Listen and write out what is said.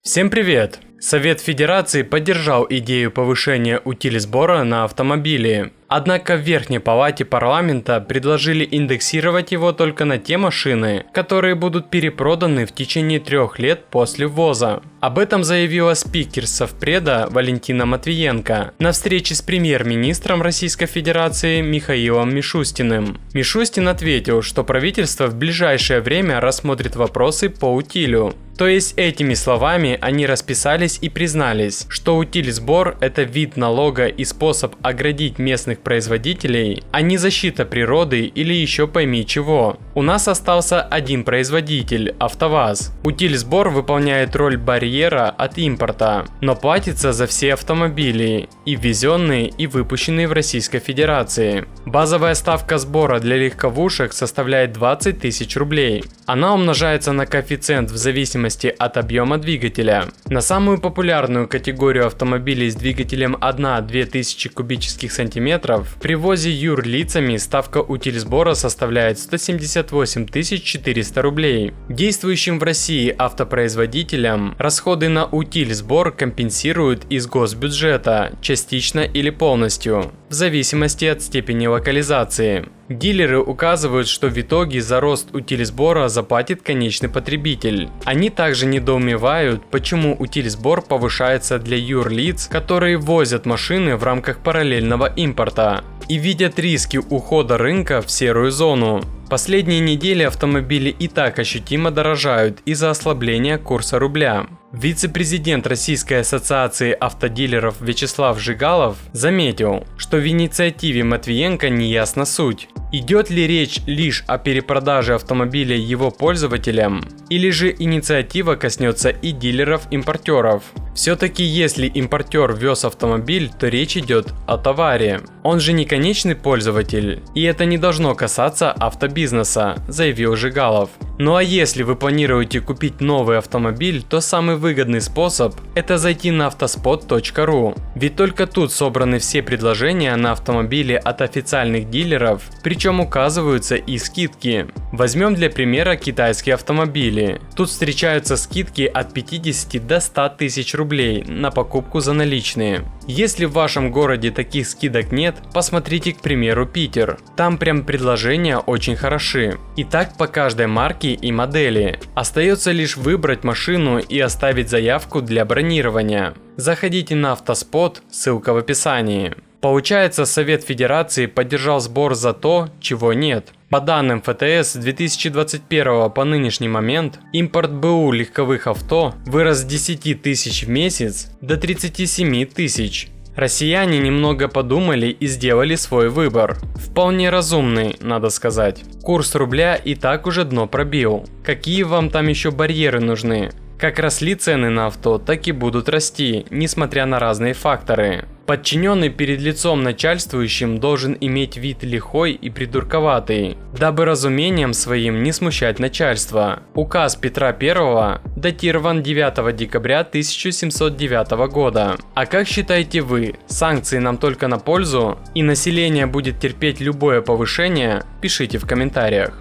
Всем привет! Совет Федерации поддержал идею повышения утилизбора на автомобили. Однако в Верхней Палате парламента предложили индексировать его только на те машины, которые будут перепроданы в течение 3 лет после ввоза. Об этом заявила спикер Совпреда Валентина Матвиенко на встрече с премьер-министром Российской Федерации Михаилом Мишустиным. Мишустин ответил, что правительство в ближайшее время рассмотрит вопросы по утилю. То есть этими словами они расписались и признались, что утилизбор – это вид налога и способ оградить местных производителей, а не защита природы или еще пойми чего. У нас остался один производитель – АвтоВАЗ. Утилизбор выполняет роль барьера от импорта, но платится за все автомобили, и ввезенные, и выпущенные в Российской Федерации. Базовая ставка сбора для легковушек составляет 20 тысяч рублей. Она умножается на коэффициент в зависимости от объема двигателя. На самую популярную категорию автомобилей с двигателем 1-2 тысячи кубических сантиметров при ввозе юрлицами ставка утилизбора составляет 178 400 рублей. Действующим в России автопроизводителям расходы на утилизбор компенсируют из госбюджета частично или полностью, в зависимости от степени локализации. Дилеры указывают, что в итоге за рост утилизбора заплатит конечный потребитель. Они также недоумевают, почему утилизбор повышается для юрлиц, которые возят машины в рамках параллельного импорта, и видят риски ухода рынка в серую зону. Последние недели автомобили и так ощутимо дорожают из-за ослабления курса рубля. Вице-президент Российской ассоциации автодилеров Вячеслав Жигалов заметил, что в инициативе Матвиенко неясна суть. Идет ли речь лишь о перепродаже автомобиля его пользователям, или же инициатива коснется и дилеров-импортеров? Все-таки если импортер вез автомобиль, то речь идет о товаре. Он же не конечный пользователь, и это не должно касаться автобизнеса, заявил Жигалов. Ну а если вы планируете купить новый автомобиль, то самый выгодный способ – это зайти на автоспот.ру. Ведь только тут собраны все предложения на автомобили от официальных дилеров, причем указываются и скидки. Возьмем для примера китайские автомобили. Тут встречаются скидки от 50 до 100 тысяч рублей на покупку за наличные. Если в вашем городе таких скидок нет, посмотрите, к примеру, Питер. Там прям предложения очень хороши. И так по каждой марке и модели. Остается лишь выбрать машину и оставить заявку для бронирования. Заходите на Автоспот, ссылка в описании. Получается, Совет Федерации поддержал сбор за то, чего нет. По данным ФТС, с 2021 по нынешний момент импорт БУ легковых авто вырос с 10 тысяч в месяц до 37 тысяч. Россияне немного подумали и сделали свой выбор. Вполне разумный, надо сказать. Курс рубля и так уже дно пробил. Какие вам там еще барьеры нужны? Как росли цены на авто, так и будут расти, несмотря на разные факторы. Подчиненный перед лицом начальствующим должен иметь вид лихой и придурковатый, дабы разумением своим не смущать начальство. Указ Петра I датирован 9 декабря 1709 года. А как считаете вы, санкции нам только на пользу и население будет терпеть любое повышение? Пишите в комментариях.